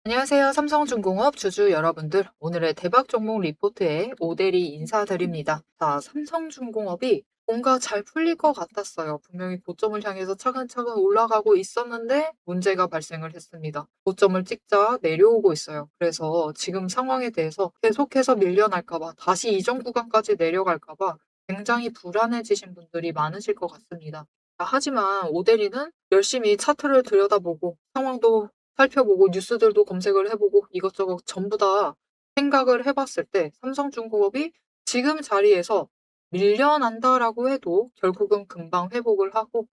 안녕하세요. 삼성중공업 주주 여러분들. 오늘의 대박 종목 리포트에 오대리 인사드립니다. 자, 삼성중공업이 뭔가 잘 풀릴 것 같았어요. 분명히 고점을 향해서 차근차근 올라가고 있었는데 문제가 발생을 했습니다. 고점을 찍자 내려오고 있어요. 그래서 지금 상황에 대해서 계속해서 밀려날까봐 다시 이전 구간까지 내려갈까봐 굉장히 불안해지신 분들이 많으실 것 같습니다. 하지만 오대리는 열심히 차트를 들여다보고 상황도 살펴보고 뉴스들도 검색을 해보고 이것저것 전부 다 생각을 해봤을 때 삼성중공업이 지금 자리에서 밀려난다라고 해도 결국은 금방 회복을 하고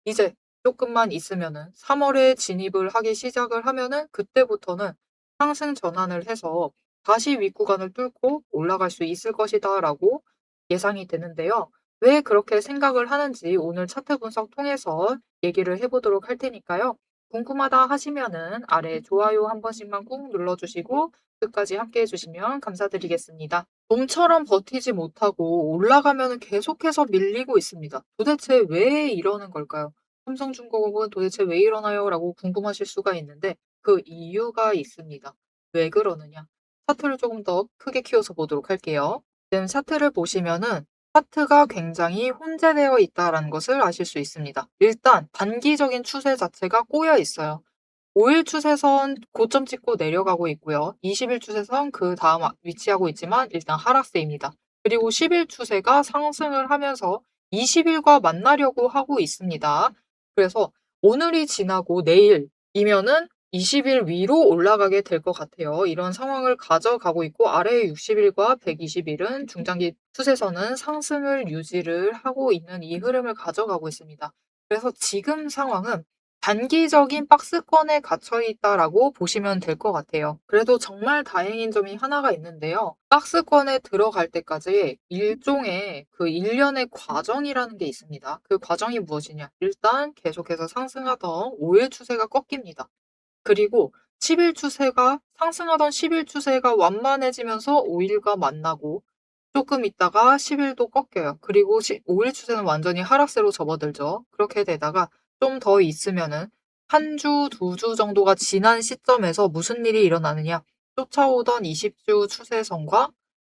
이제 조금만 있으면은 3월에 진입을 하기 시작을 하면은 그때부터는 상승 전환을 해서 다시 윗구간을 뚫고 올라갈 수 있을 것이다라고 예상이 되는데요. 왜 그렇게 생각을 하는지 오늘 차트 분석 통해서 얘기를 해보도록 할 테니까요. 궁금하다 하시면은 아래 좋아요 한 번씩만 꾹 눌러주시고 끝까지 함께 해주시면 감사드리겠습니다. 봄처럼 버티지 못하고 올라가면 계속해서 밀리고 있습니다. 도대체 왜 이러는 걸까요? 삼성중공업은 도대체 왜 이러나요? 라고 궁금하실 수가 있는데 그 이유가 있습니다. 왜 그러느냐? 차트를 조금 더 크게 키워서 보도록 할게요. 지금 차트를 보시면은 차트가 굉장히 혼재되어 있다는 것을 아실 수 있습니다. 일단 단기적인 추세 자체가 꼬여 있어요. 5일 추세선 고점 찍고 내려가고 있고요. 20일 추세선 그 다음 위치하고 있지만 일단 하락세입니다. 그리고 10일 추세가 상승을 하면서 20일과 만나려고 하고 있습니다. 그래서 오늘이 지나고 내일이면은 20일 위로 올라가게 될 것 같아요. 이런 상황을 가져가고 있고 아래 60일과 120일은 중장기 추세선은 상승을 유지를 하고 있는 이 흐름을 가져가고 있습니다. 그래서 지금 상황은 단기적인 박스권에 갇혀 있다라고 보시면 될 것 같아요. 그래도 정말 다행인 점이 하나가 있는데요. 박스권에 들어갈 때까지 일종의 그 일련의 과정이라는 게 있습니다. 그 과정이 무엇이냐? 일단 계속해서 상승하던 5일 추세가 꺾입니다. 그리고 10일 추세가 상승하던 10일 추세가 완만해지면서 5일과 만나고 조금 있다가 10일도 꺾여요. 그리고 5일 추세는 완전히 하락세로 접어들죠. 그렇게 되다가 좀 더 있으면은 한 주, 2주 정도가 지난 시점에서 무슨 일이 일어나느냐? 쫓아오던 20주 추세선과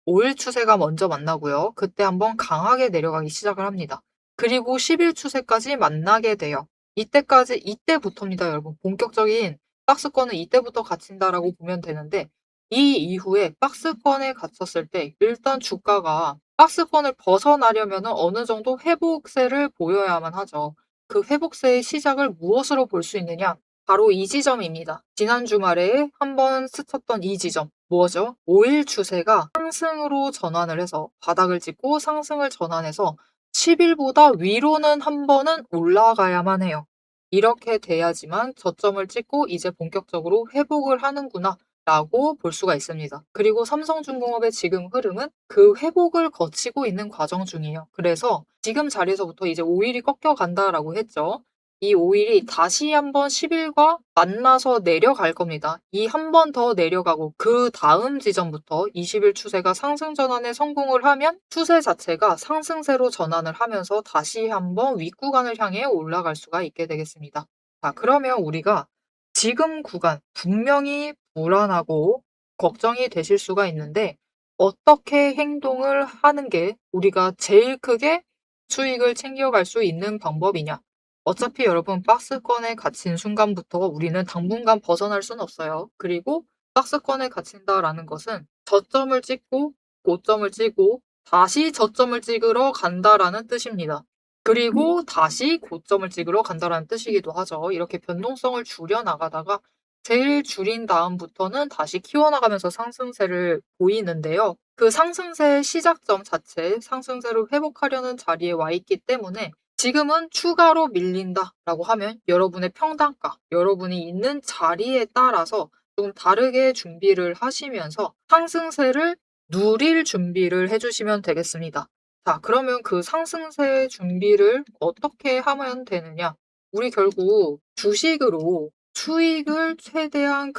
5일 추세가 먼저 만나고요. 그때 한번 강하게 내려가기 시작을 합니다. 그리고 10일 추세까지 만나게 돼요. 이때부터입니다, 여러분. 본격적인 박스권은 이때부터 갇힌다라고 보면 되는데 이 이후에 박스권에 갇혔을 때 일단 주가가 박스권을 벗어나려면 어느 정도 회복세를 보여야만 하죠. 그 회복세의 시작을 무엇으로 볼 수 있느냐? 바로 이 지점입니다. 지난 주말에 한번 스쳤던 이 지점. 뭐죠? 5일 추세가 상승으로 전환을 해서 바닥을 찍고 상승을 전환해서 10일보다 위로는 한 번은 올라가야만 해요. 이렇게 돼야지만 저점을 찍고 이제 본격적으로 회복을 하는구나 라고 볼 수가 있습니다. 그리고 삼성중공업의 지금 흐름은 그 회복을 거치고 있는 과정 중이에요. 그래서 지금 자리에서부터 이제 5일이 꺾여간다라고 했죠. 이 5일이 다시 한번 10일과 만나서 내려갈 겁니다. 이 한 번 더 내려가고 그 다음 지점부터 20일 추세가 상승 전환에 성공을 하면 추세 자체가 상승세로 전환을 하면서 다시 한번 윗구간을 향해 올라갈 수가 있게 되겠습니다. 자, 그러면 우리가 지금 구간 분명히 불안하고 걱정이 되실 수가 있는데 어떻게 행동을 하는 게 우리가 제일 크게 수익을 챙겨갈 수 있는 방법이냐? 어차피 여러분 박스권에 갇힌 순간부터 우리는 당분간 벗어날 수는 없어요. 그리고 박스권에 갇힌다라는 것은 저점을 찍고 고점을 찍고 다시 저점을 찍으러 간다라는 뜻입니다. 그리고 다시 고점을 찍으러 간다라는 뜻이기도 하죠. 이렇게 변동성을 줄여 나가다가 제일 줄인 다음부터는 다시 키워나가면서 상승세를 보이는데요. 그 상승세의 시작점 자체, 상승세를 회복하려는 자리에 와 있기 때문에 지금은 추가로 밀린다라고 하면 여러분의 평단가, 여러분이 있는 자리에 따라서 좀 다르게 준비를 하시면서 상승세를 누릴 준비를 해주시면 되겠습니다. 자, 그러면 그 상승세 준비를 어떻게 하면 되느냐? 우리 결국 주식으로 수익을 최대한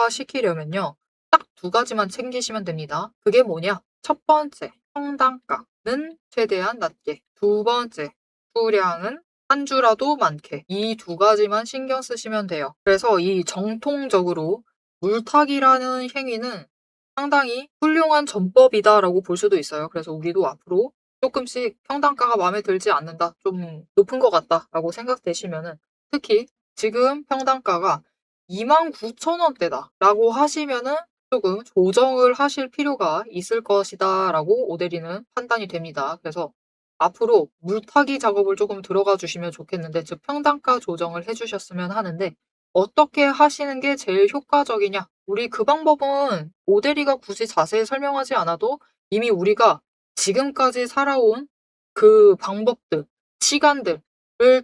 극대화시키려면요. 딱 두 가지만 챙기시면 됩니다. 그게 뭐냐? 첫 번째, 평단가는 최대한 낮게. 두 번째, 수량은 한 주라도 많게. 이 두 가지만 신경 쓰시면 돼요. 그래서 이 정통적으로 물타기라는 행위는 상당히 훌륭한 전법이다라고 볼 수도 있어요. 그래서 우리도 앞으로 조금씩 평단가가 마음에 들지 않는다, 좀 높은 것 같다라고 생각되시면은, 특히 지금 평단가가 29,000원대다라고 하시면은 조금 조정을 하실 필요가 있을 것이다라고 오대리는 판단이 됩니다. 그래서 앞으로 물타기 작업을 조금 들어가 주시면 좋겠는데, 즉 평단가 조정을 해주셨으면 하는데, 어떻게 하시는 게 제일 효과적이냐? 우리 그 방법은 오대리가 굳이 자세히 설명하지 않아도 이미 우리가 지금까지 살아온 그 방법들, 시간들을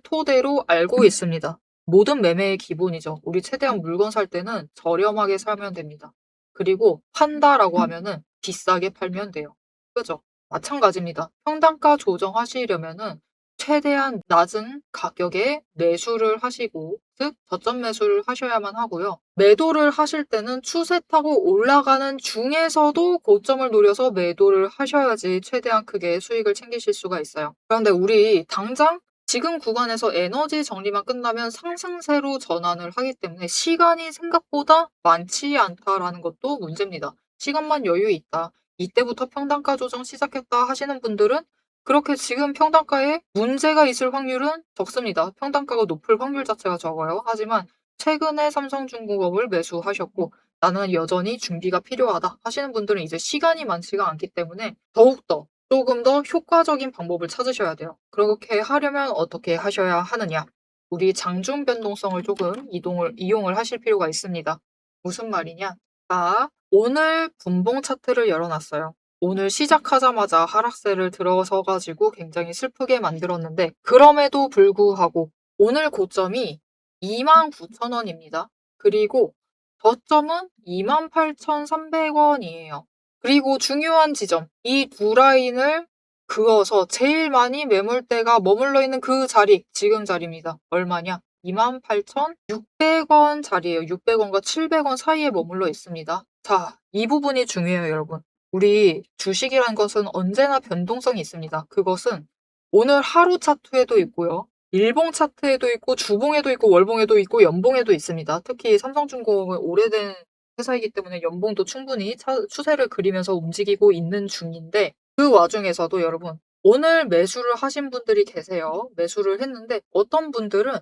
토대로 알고 있습니다. 모든 매매의 기본이죠. 우리 최대한 물건 살 때는 저렴하게 사면 됩니다. 그리고 판다라고 하면은 비싸게 팔면 돼요. 그죠? 마찬가지입니다. 평단가 조정하시려면은 최대한 낮은 가격에 매수를 하시고, 즉 저점 매수를 하셔야만 하고요. 매도를 하실 때는 추세 타고 올라가는 중에서도 고점을 노려서 매도를 하셔야지 최대한 크게 수익을 챙기실 수가 있어요. 그런데 우리 당장 지금 구간에서 에너지 정리만 끝나면 상승세로 전환을 하기 때문에 시간이 생각보다 많지 않다라는 것도 문제입니다. 시간만 여유 있다, 이때부터 평단가 조정 시작했다 하시는 분들은 그렇게 지금 평단가에 문제가 있을 확률은 적습니다. 평단가가 높을 확률 자체가 적어요. 하지만 최근에 삼성중공업을 매수하셨고 나는 여전히 준비가 필요하다 하시는 분들은 이제 시간이 많지가 않기 때문에 더욱더 조금 더 효과적인 방법을 찾으셔야 돼요. 그렇게 하려면 어떻게 하셔야 하느냐? 우리 장중 변동성을 조금 이용을 하실 필요가 있습니다. 무슨 말이냐? 자, 오늘 분봉 차트를 열어놨어요. 오늘 시작하자마자 하락세를 들어서 가지고 굉장히 슬프게 만들었는데, 그럼에도 불구하고 오늘 고점이 29,000원입니다. 그리고 저점은 28,300원이에요. 그리고 중요한 지점, 이 두 라인을 그어서 제일 많이 매물대가 머물러 있는 그 자리, 지금 자리입니다. 얼마냐? 28,600원 자리예요. 600원과 700원 사이에 머물러 있습니다. 자, 이 부분이 중요해요, 여러분. 우리 주식이란 것은 언제나 변동성이 있습니다. 그것은 오늘 하루 차트에도 있고요. 일봉 차트에도 있고, 주봉에도 있고, 월봉에도 있고, 연봉에도 있습니다. 특히 삼성중공업은 오래된 회사이기 때문에 연봉도 충분히 추세를 그리면서 움직이고 있는 중인데, 그 와중에서도 여러분, 오늘 매수를 하신 분들이 계세요. 매수를 했는데 어떤 분들은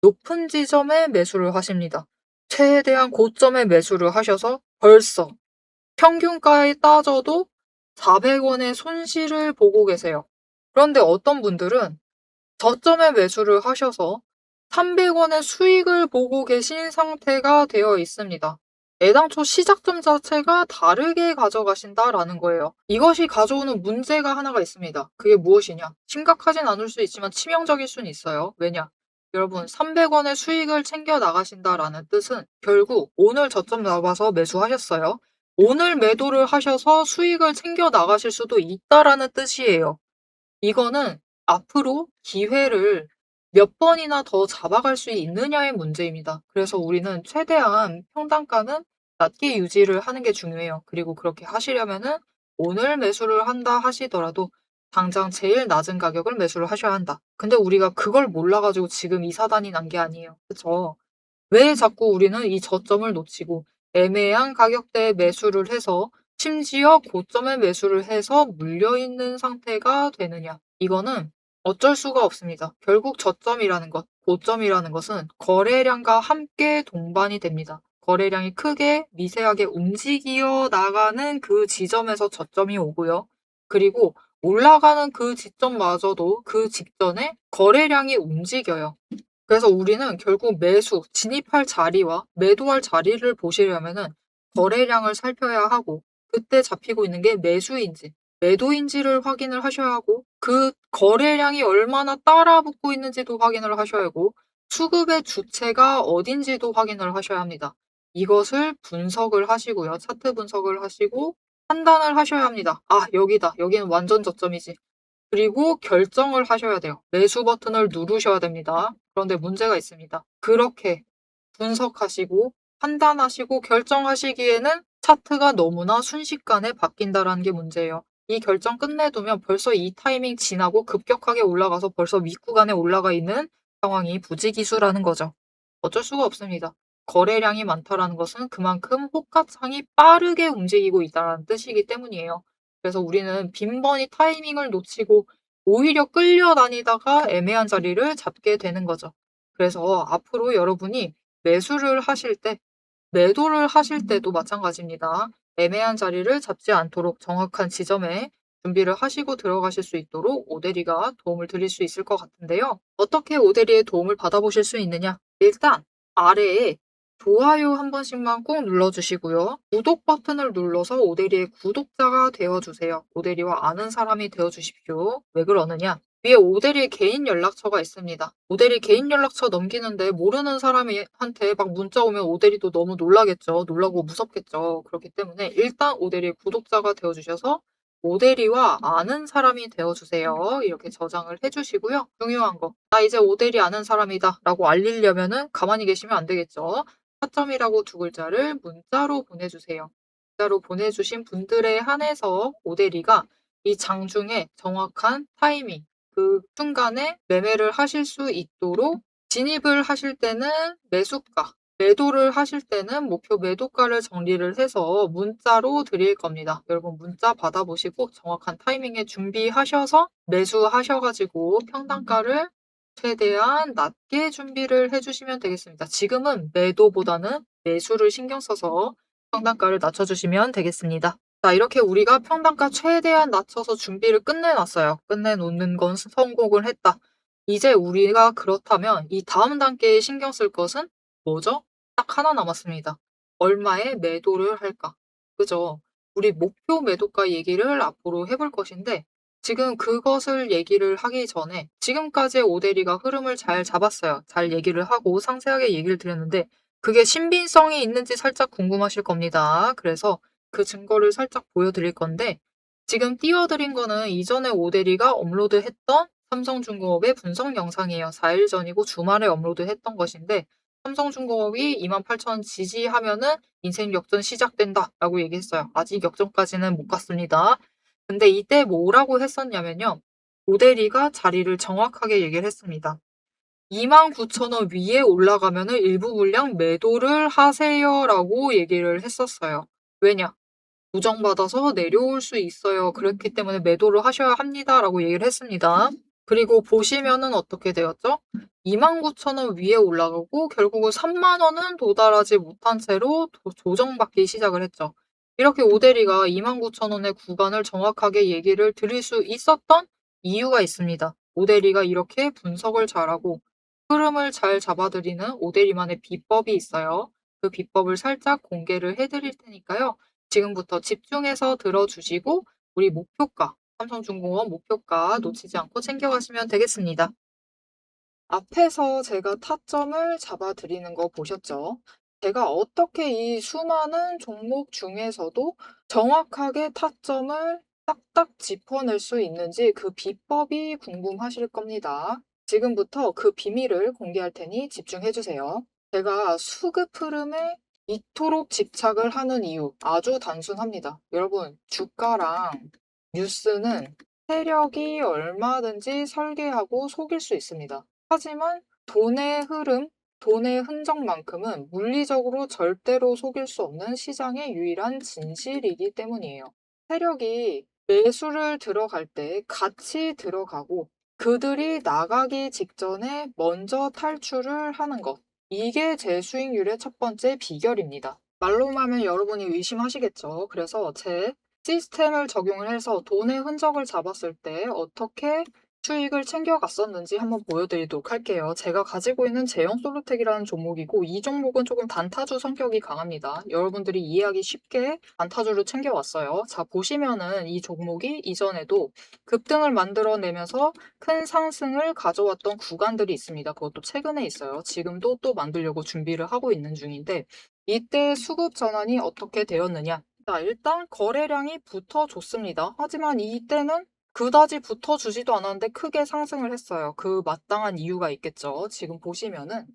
높은 지점에 매수를 하십니다. 최대한 고점에 매수를 하셔서 벌써 평균가에 따져도 400원의 손실을 보고 계세요. 그런데 어떤 분들은 저점에 매수를 하셔서 300원의 수익을 보고 계신 상태가 되어 있습니다. 애당초 시작점 자체가 다르게 가져가신다라는 거예요. 이것이 가져오는 문제가 하나가 있습니다. 그게 무엇이냐? 심각하진 않을 수 있지만 치명적일 수는 있어요. 왜냐? 여러분, 300원의 수익을 챙겨 나가신다라는 뜻은 결국 오늘 저점 잡아서 매수하셨어요. 오늘 매도를 하셔서 수익을 챙겨 나가실 수도 있다라는 뜻이에요. 이거는 앞으로 기회를 몇 번이나 더 잡아갈 수 있느냐의 문제입니다. 그래서 우리는 최대한 평단가는 낮게 유지를 하는 게 중요해요. 그리고 그렇게 하시려면은 오늘 매수를 한다 하시더라도 당장 제일 낮은 가격을 매수를 하셔야 한다. 근데 우리가 그걸 몰라가지고 지금 이 사단이 난 게 아니에요. 그쵸? 왜 자꾸 우리는 이 저점을 놓치고 애매한 가격대에 매수를 해서 심지어 고점에 매수를 해서 물려있는 상태가 되느냐? 이거는 어쩔 수가 없습니다. 결국 저점이라는 것, 고점이라는 것은 거래량과 함께 동반이 됩니다. 거래량이 크게 미세하게 움직여 나가는 그 지점에서 저점이 오고요. 그리고 올라가는 그 지점마저도 그 직전에 거래량이 움직여요. 그래서 우리는 결국 매수, 진입할 자리와 매도할 자리를 보시려면은 거래량을 살펴야 하고, 그때 잡히고 있는 게 매수인지 매도인지를 확인을 하셔야 하고, 그 거래량이 얼마나 따라붙고 있는지도 확인을 하셔야 하고, 수급의 주체가 어딘지도 확인을 하셔야 합니다. 이것을 분석을 하시고요. 차트 분석을 하시고 판단을 하셔야 합니다. 아, 여기다. 여기는 완전 저점이지. 그리고 결정을 하셔야 돼요. 매수 버튼을 누르셔야 됩니다. 그런데 문제가 있습니다. 그렇게 분석하시고 판단하시고 결정하시기에는 차트가 너무나 순식간에 바뀐다라는 게 문제예요. 이 결정 끝내두면 벌써 이 타이밍 지나고 급격하게 올라가서 벌써 윗구간에 올라가 있는 상황이 부지기수라는 거죠. 어쩔 수가 없습니다. 거래량이 많다라는 것은 그만큼 호가창이 빠르게 움직이고 있다는 뜻이기 때문이에요. 그래서 우리는 빈번히 타이밍을 놓치고 오히려 끌려다니다가 애매한 자리를 잡게 되는 거죠. 그래서 앞으로 여러분이 매수를 하실 때, 매도를 하실 때도 마찬가지입니다. 애매한 자리를 잡지 않도록 정확한 지점에 준비를 하시고 들어가실 수 있도록 오대리가 도움을 드릴 수 있을 것 같은데요. 어떻게 오대리의 도움을 받아보실 수 있느냐? 일단 아래에 좋아요 한 번씩만 꼭 눌러주시고요. 구독 버튼을 눌러서 오대리의 구독자가 되어주세요. 오대리와 아는 사람이 되어주십시오. 왜 그러느냐? 위에 오대리 개인 연락처가 있습니다. 오대리 개인 연락처 넘기는데 모르는 사람한테 막 문자 오면 오대리도 너무 놀라겠죠. 놀라고 무섭겠죠. 그렇기 때문에 일단 오대리의 구독자가 되어주셔서 오대리와 아는 사람이 되어주세요. 이렇게 저장을 해주시고요. 중요한 거. 나 이제 오대리 아는 사람이다 라고 알리려면은 가만히 계시면 안 되겠죠. 타점이라고 두 글자를 문자로 보내주세요. 문자로 보내주신 분들에 한해서 오대리가 이 장중에 정확한 타이밍, 그 순간에 매매를 하실 수 있도록 진입을 하실 때는 매수가, 매도를 하실 때는 목표 매도가를 정리를 해서 문자로 드릴 겁니다. 여러분 문자 받아보시고 정확한 타이밍에 준비하셔서 매수하셔가지고 평단가를 최대한 낮게 준비를 해주시면 되겠습니다. 지금은 매도보다는 매수를 신경 써서 평단가를 낮춰주시면 되겠습니다. 자, 이렇게 우리가 평단가 최대한 낮춰서 준비를 끝내놨어요. 끝내놓는 건 성공을 했다. 이제 우리가 그렇다면 이 다음 단계에 신경 쓸 것은 뭐죠? 딱 하나 남았습니다. 얼마에 매도를 할까? 그죠? 우리 목표 매도가 얘기를 앞으로 해볼 것인데 지금 그것을 얘기를 하기 전에 지금까지의 오대리가 흐름을 잘 잡았어요. 잘 얘기를 하고 상세하게 얘기를 드렸는데 그게 신빙성이 있는지 살짝 궁금하실 겁니다. 그래서 그 증거를 살짝 보여드릴 건데 지금 띄워드린 거는 이전에 오대리가 업로드했던 삼성중공업의 분석 영상이에요. 4일 전이고 주말에 업로드했던 것인데 삼성중공업이 28,000원 지지하면은 인생 역전 시작된다라고 얘기했어요. 아직 역전까지는 못 갔습니다. 근데 이때 뭐라고 했었냐면요. 오대리가 자리를 정확하게 얘기를 했습니다. 29,000원 위에 올라가면은 일부 물량 매도를 하세요라고 얘기를 했었어요. 왜냐? 조정받아서 내려올 수 있어요. 그렇기 때문에 매도를 하셔야 합니다라고 얘기를 했습니다. 그리고 보시면은 어떻게 되었죠? 29,000원 위에 올라가고 결국은 3만원은 도달하지 못한 채로 조정받기 시작을 했죠. 이렇게 오대리가 29,000원의 구간을 정확하게 얘기를 드릴 수 있었던 이유가 있습니다. 오대리가 이렇게 분석을 잘하고 흐름을 잘 잡아드리는 오대리만의 비법이 있어요. 그 비법을 살짝 공개를 해드릴 테니까요. 지금부터 집중해서 들어주시고 우리 목표가, 삼성중공업 목표가 놓치지 않고 챙겨가시면 되겠습니다. 앞에서 제가 타점을 잡아드리는 거 보셨죠? 제가 어떻게 이 수많은 종목 중에서도 정확하게 타점을 딱딱 짚어낼 수 있는지 그 비법이 궁금하실 겁니다. 지금부터 그 비밀을 공개할 테니 집중해주세요. 제가 수급 흐름에 이토록 집착을 하는 이유 아주 단순합니다. 여러분, 주가랑 뉴스는 세력이 얼마든지 설계하고 속일 수 있습니다. 하지만 돈의 흐름, 돈의 흔적만큼은 물리적으로 절대로 속일 수 없는 시장의 유일한 진실이기 때문이에요. 세력이 매수를 들어갈 때 같이 들어가고 그들이 나가기 직전에 먼저 탈출을 하는 것. 이게 제 수익률의 첫 번째 비결입니다. 말로만 하면 여러분이 의심하시겠죠. 그래서 제 시스템을 적용을 해서 돈의 흔적을 잡았을 때 어떻게 수익을 챙겨갔었는지 한번 보여드리도록 할게요. 제가 가지고 있는 제형 솔루텍이라는 종목이고 이 종목은 조금 단타주 성격이 강합니다. 여러분들이 이해하기 쉽게 단타주를 챙겨왔어요. 자, 보시면은 이 종목이 이전에도 급등을 만들어내면서 큰 상승을 가져왔던 구간들이 있습니다. 그것도 최근에 있어요. 지금도 또 만들려고 준비를 하고 있는 중인데 이때 수급 전환이 어떻게 되었느냐? 자, 일단 거래량이 붙어줬습니다. 하지만 이때는 그다지 붙어주지도 않았는데 크게 상승을 했어요. 그 마땅한 이유가 있겠죠. 지금 보시면은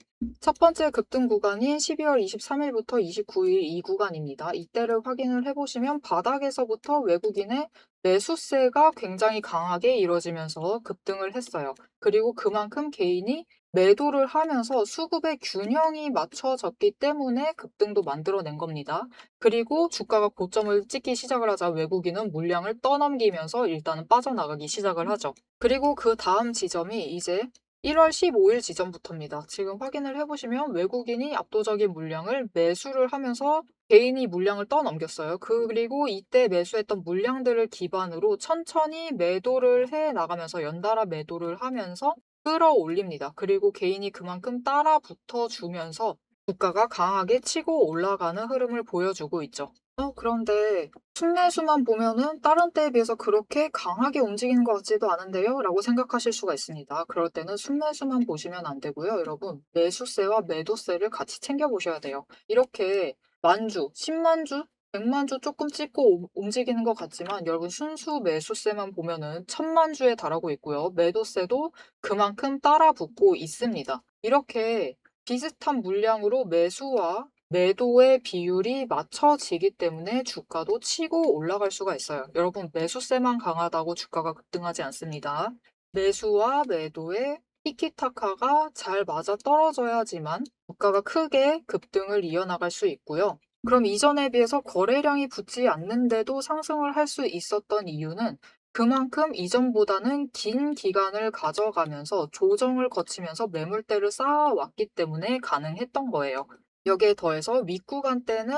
첫 번째 급등 구간인 12월 23일부터 29일 이 구간입니다. 이때를 확인을 해보시면 바닥에서부터 외국인의 매수세가 굉장히 강하게 이루어지면서 급등을 했어요. 그리고 그만큼 개인이 매도를 하면서 수급의 균형이 맞춰졌기 때문에 급등도 만들어낸 겁니다. 그리고 주가가 고점을 찍기 시작을 하자 외국인은 물량을 떠넘기면서 일단은 빠져나가기 시작을 하죠. 그리고 그 다음 지점이 이제 1월 15일 지점부터입니다. 지금 확인을 해보시면 외국인이 압도적인 물량을 매수를 하면서 개인이 물량을 떠넘겼어요. 그리고 이때 매수했던 물량들을 기반으로 천천히 매도를 해 나가면서 연달아 매도를 하면서 끌어올립니다. 그리고 개인이 그만큼 따라 붙어주면서 주가가 강하게 치고 올라가는 흐름을 보여주고 있죠. 그런데 순매수만 보면은 다른 때에 비해서 그렇게 강하게 움직이는 것 같지도 않은데요? 라고 생각하실 수가 있습니다. 그럴 때는 순매수만 보시면 안 되고요. 여러분, 매수세와 매도세를 같이 챙겨보셔야 돼요. 이렇게 만주, 10만주, 100만주 조금 찍고 움직이는 것 같지만 여러분 순수 매수세만 보면은 1000만주에 달하고 있고요. 매도세도 그만큼 따라 붙고 있습니다. 이렇게 비슷한 물량으로 매수와 매도의 비율이 맞춰지기 때문에 주가도 치고 올라갈 수가 있어요. 여러분, 매수세만 강하다고 주가가 급등하지 않습니다. 매수와 매도의 티키타카가 잘 맞아 떨어져야지만 주가가 크게 급등을 이어나갈 수 있고요. 그럼 이전에 비해서 거래량이 붙지 않는데도 상승을 할 수 있었던 이유는 그만큼 이전보다는 긴 기간을 가져가면서 조정을 거치면서 매물대를 쌓아왔기 때문에 가능했던 거예요. 여기에 더해서 윗구간 때는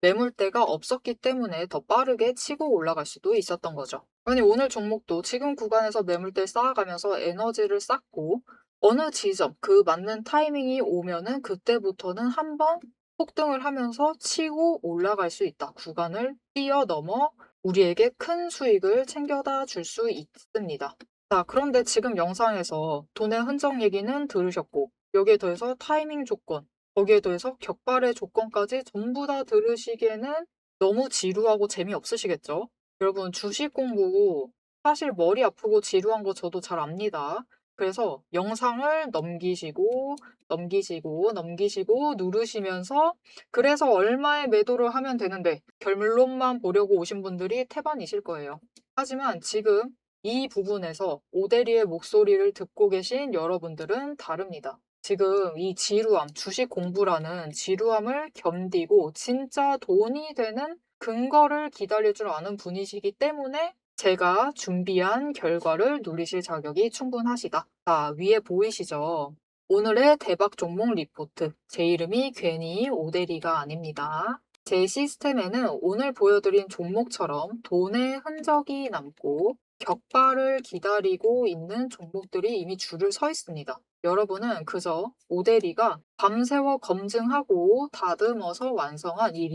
매물대가 없었기 때문에 더 빠르게 치고 올라갈 수도 있었던 거죠. 아니, 오늘 종목도 지금 구간에서 매물대 쌓아가면서 에너지를 쌓고 어느 지점, 그 맞는 타이밍이 오면은 그때부터는 한번 폭등을 하면서 치고 올라갈 수 있다. 구간을 뛰어넘어 우리에게 큰 수익을 챙겨다 줄 수 있습니다. 자, 그런데 지금 영상에서 돈의 흔적 얘기는 들으셨고, 여기에 더해서 타이밍 조건, 거기에 더해서 격발의 조건까지 전부 다 들으시기에는 너무 지루하고 재미없으시겠죠? 여러분, 주식 공부 사실 머리 아프고 지루한 거 저도 잘 압니다. 그래서 영상을 넘기시고 누르시면서 그래서 얼마에 매도를 하면 되는데 결론만 보려고 오신 분들이 태반이실 거예요. 하지만 지금 이 부분에서 오대리의 목소리를 듣고 계신 여러분들은 다릅니다. 지금 이 지루함, 주식 공부라는 지루함을 견디고 진짜 돈이 되는 근거를 기다릴 줄 아는 분이시기 때문에 제가 준비한 결과를 누리실 자격이 충분하시다. 자, 위에 보이시죠? 오늘의 대박 종목 리포트. 제 이름이 괜히 오대리가 아닙니다. 제 시스템에는 오늘 보여드린 종목처럼 돈의 흔적이 남고 격발을 기다리고 있는 종목들이 이미 줄을 서 있습니다. 여러분은 그저 오대리가 밤새워 검증하고 다듬어서 완성한 이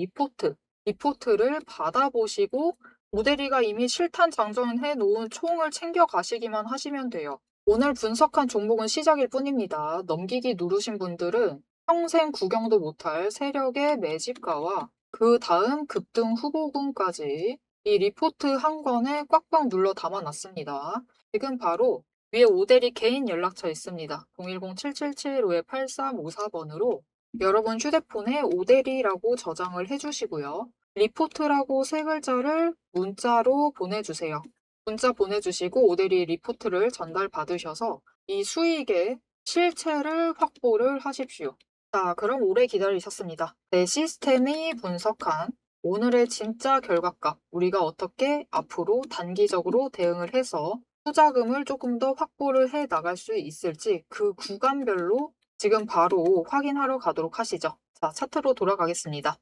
리포트를 받아보시고 오대리가 이미 실탄 장전해 놓은 총을 챙겨 가시기만 하시면 돼요. 오늘 분석한 종목은 시작일 뿐입니다. 넘기기 누르신 분들은 평생 구경도 못할 세력의 매집가와 그 다음 급등 후보군까지 이 리포트 한 권에 꽉꽉 눌러 담아놨습니다. 지금 바로 위에 오대리 개인 연락처 있습니다. 010-7775-8354번으로 여러분 휴대폰에 오대리라고 저장을 해주시고요. 리포트라고 세 글자를 문자로 보내주세요. 문자 보내주시고 오대리 리포트를 전달받으셔서 이 수익의 실체를 확보를 하십시오. 자, 그럼 오래 기다리셨습니다. 내 시스템이 분석한 오늘의 진짜 결과값, 우리가 어떻게 앞으로 단기적으로 대응을 해서 투자금을 조금 더 확보를 해 나갈 수 있을지 그 구간별로 지금 바로 확인하러 가도록 하시죠. 자, 차트로 돌아가겠습니다.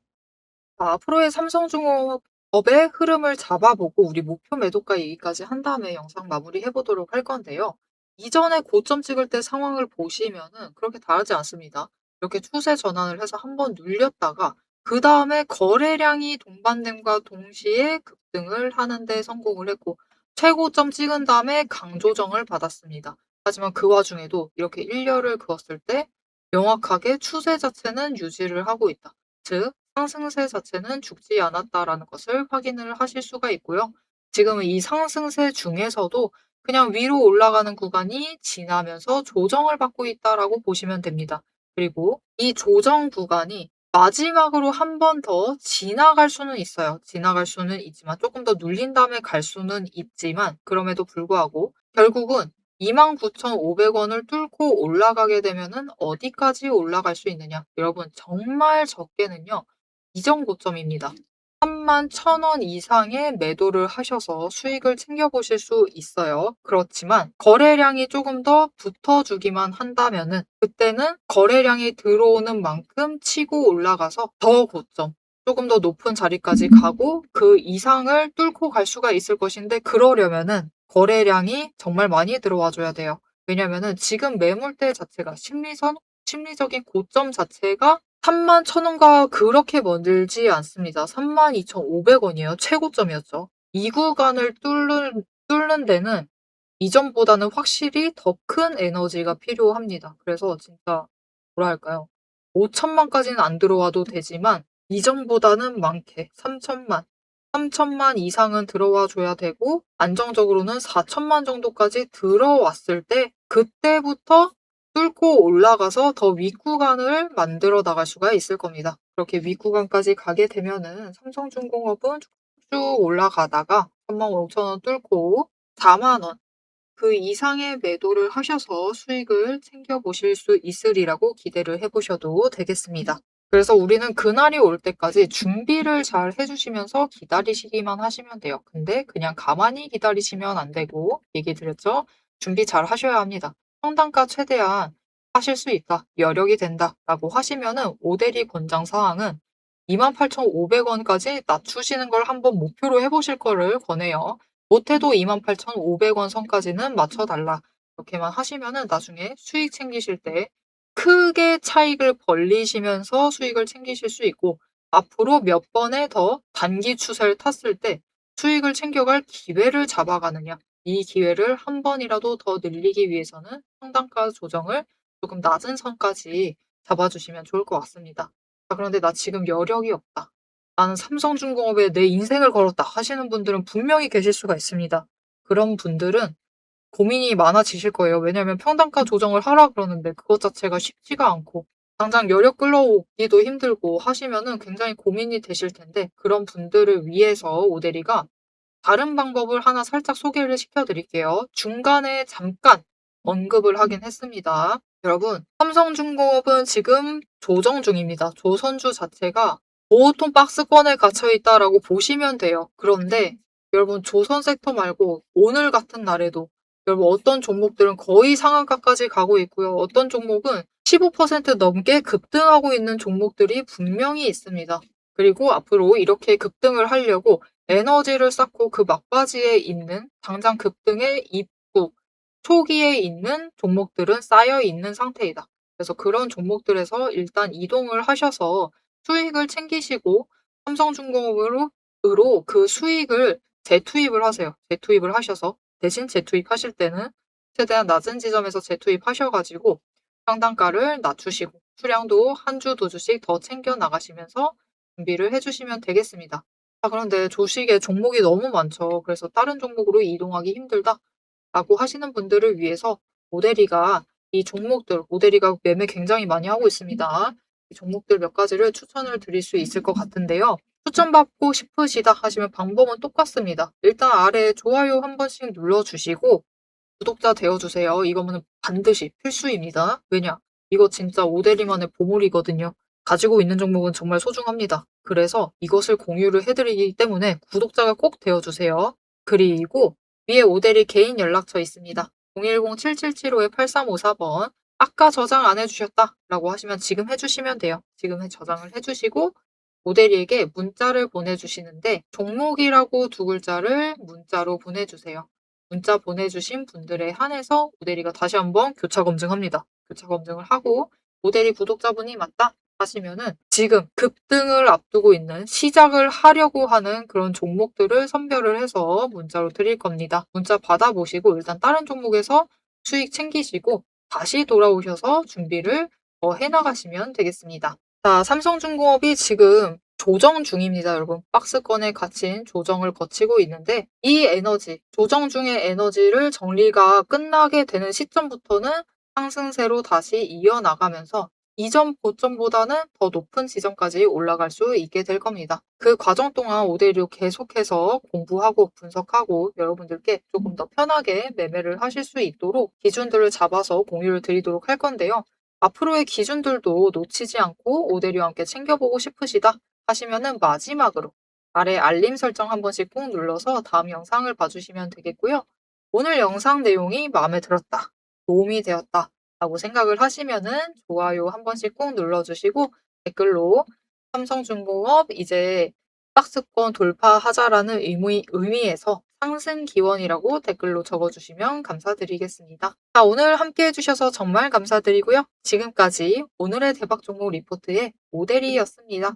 앞으로의 삼성중공업의 흐름을 잡아보고 우리 목표 매도가 얘기까지 한 다음에 영상 마무리해 보도록 할 건데요. 이전에 고점 찍을 때 상황을 보시면은 그렇게 다르지 않습니다. 이렇게 추세 전환을 해서 한번 눌렸다가 그 다음에 거래량이 동반됨과 동시에 급등을 하는 데 성공을 했고 최고점 찍은 다음에 강조정을 받았습니다. 하지만 그 와중에도 이렇게 일렬을 그었을 때 명확하게 추세 자체는 유지를 하고 있다. 즉 상승세 자체는 죽지 않았다라는 것을 확인을 하실 수가 있고요. 지금 이 상승세 중에서도 그냥 위로 올라가는 구간이 지나면서 조정을 받고 있다라고 보시면 됩니다. 그리고 이 조정 구간이 마지막으로 한 번 더 지나갈 수는 있어요. 지나갈 수는 있지만 조금 더 눌린 다음에 갈 수는 있지만 그럼에도 불구하고 결국은 29,500원을 뚫고 올라가게 되면은 어디까지 올라갈 수 있느냐? 여러분, 정말 적게는요, 이전 고점입니다. 31,000원 이상의 매도를 하셔서 수익을 챙겨보실 수 있어요. 그렇지만 거래량이 조금 더 붙어주기만 한다면은 그때는 거래량이 들어오는 만큼 치고 올라가서 더 고점, 조금 더 높은 자리까지 가고 그 이상을 뚫고 갈 수가 있을 것인데, 그러려면은 거래량이 정말 많이 들어와 줘야 돼요. 왜냐면은 지금 매물대 자체가 심리적인 고점 자체가 31,000원과 그렇게 멀지 않습니다. 32,500원이에요. 최고점이었죠. 이 구간을 뚫는 데는 이전보다는 확실히 더 큰 에너지가 필요합니다. 그래서 진짜 뭐라 할까요? 5천만까지는 안 들어와도 되지만 이전보다는 많게 3천만 이상은 들어와 줘야 되고, 안정적으로는 4천만 정도까지 들어왔을 때 그때부터 뚫고 올라가서 더 윗구간을 만들어 나갈 수가 있을 겁니다. 그렇게 윗구간까지 가게 되면은 삼성중공업은 쭉 올라가다가 35,000원 뚫고 4만 원, 그 이상의 매도를 하셔서 수익을 챙겨보실 수 있으리라고 기대를 해보셔도 되겠습니다. 그래서 우리는 그날이 올 때까지 준비를 잘 해주시면서 기다리시기만 하시면 돼요. 근데 그냥 가만히 기다리시면 안 되고, 얘기 드렸죠? 준비 잘 하셔야 합니다. 평단가 최대한 하실 수 있다, 여력이 된다 라고 하시면은 오대리 권장 사항은 28,500원까지 낮추시는 걸 한번 목표로 해보실 거를 권해요. 못해도 28,500원 선까지는 맞춰달라, 이렇게만 하시면은 나중에 수익 챙기실 때 크게 차익을 벌리시면서 수익을 챙기실 수 있고, 앞으로 몇 번의 더 단기 추세를 탔을 때 수익을 챙겨갈 기회를 잡아가느냐, 이 기회를 한 번이라도 더 늘리기 위해서는 평단가 조정을 조금 낮은 선까지 잡아주시면 좋을 것 같습니다. 그런데 나 지금 여력이 없다, 나는 삼성중공업에 내 인생을 걸었다 하시는 분들은 분명히 계실 수가 있습니다. 그런 분들은 고민이 많아지실 거예요. 왜냐하면 평단가 조정을 하라 그러는데 그것 자체가 쉽지가 않고 당장 여력 끌어오기도 힘들고 하시면은 굉장히 고민이 되실 텐데, 그런 분들을 위해서 오대리가 다른 방법을 하나 살짝 소개를 시켜드릴게요. 중간에 잠깐 언급을 하긴 했습니다. 여러분, 삼성중공업은 지금 조정 중입니다. 조선주 자체가 보통 박스권에 갇혀 있다라고 보시면 돼요. 그런데 여러분, 조선 섹터 말고 오늘 같은 날에도 여러분, 어떤 종목들은 거의 상한가까지 가고 있고요. 어떤 종목은 15% 넘게 급등하고 있는 종목들이 분명히 있습니다. 그리고 앞으로 이렇게 급등을 하려고 에너지를 쌓고 그 막바지에 있는, 당장 급등의 입구 초기에 있는 종목들은 쌓여 있는 상태이다. 그래서 그런 종목들에서 일단 이동을 하셔서 수익을 챙기시고 삼성중공업으로 그 수익을 재투입을 하세요. 재투입을 하셔서 대신 재투입하실 때는 최대한 낮은 지점에서 재투입하셔가지고 평단가를 낮추시고 수량도 한 주, 두 주씩 더 챙겨 나가시면서 준비를 해주시면 되겠습니다. 그런데 주식에 종목이 너무 많죠. 그래서 다른 종목으로 이동하기 힘들다 라고 하시는 분들을 위해서 오대리가 이 종목들, 오대리가 매매 굉장히 많이 하고 있습니다. 이 종목들 몇 가지를 추천을 드릴 수 있을 것 같은데요. 추천받고 싶으시다 하시면 방법은 똑같습니다. 일단 아래에 좋아요 한 번씩 눌러주시고 구독자 되어주세요. 이거는 반드시 필수입니다. 왜냐? 이거 진짜 오대리만의 보물이거든요. 가지고 있는 종목은 정말 소중합니다. 그래서 이것을 공유를 해드리기 때문에 구독자가 꼭 되어주세요. 그리고 위에 오대리 개인 연락처 있습니다. 010-7775-8354번. 아까 저장 안 해주셨다 라고 하시면 지금 해주시면 돼요. 지금 저장을 해주시고 오대리에게 문자를 보내주시는데 종목이라고 두 글자를 문자로 보내주세요. 문자 보내주신 분들에 한해서 오대리가 다시 한번 교차 검증합니다. 교차 검증을 하고 오대리 구독자분이 맞다 하시면은 지금 급등을 앞두고 있는, 시작을 하려고 하는 그런 종목들을 선별을 해서 문자로 드릴 겁니다. 문자 받아보시고 일단 다른 종목에서 수익 챙기시고 다시 돌아오셔서 준비를 더 해나가시면 되겠습니다. 자, 삼성중공업이 지금 조정 중입니다, 여러분. 박스권에 갇힌 조정을 거치고 있는데 이 에너지, 조정 중의 에너지를 정리가 끝나게 되는 시점부터는 상승세로 다시 이어나가면서 이전 고점보다는 더 높은 지점까지 올라갈 수 있게 될 겁니다. 그 과정 동안 오대류 계속해서 공부하고 분석하고 여러분들께 조금 더 편하게 매매를 하실 수 있도록 기준들을 잡아서 공유를 드리도록 할 건데요. 앞으로의 기준들도 놓치지 않고 오대류와 함께 챙겨보고 싶으시다 하시면은 마지막으로 아래 알림 설정 한 번씩 꾹 눌러서 다음 영상을 봐주시면 되겠고요. 오늘 영상 내용이 마음에 들었다, 도움이 되었다 라고 생각을 하시면은 좋아요 한 번씩 꾹 눌러주시고 댓글로 삼성중공업 이제 박스권 돌파하자라는 의미에서 상승 기원이라고 댓글로 적어주시면 감사드리겠습니다. 자, 오늘 함께 해주셔서 정말 감사드리고요. 지금까지 오늘의 대박 종목 리포트의 오대리였습니다.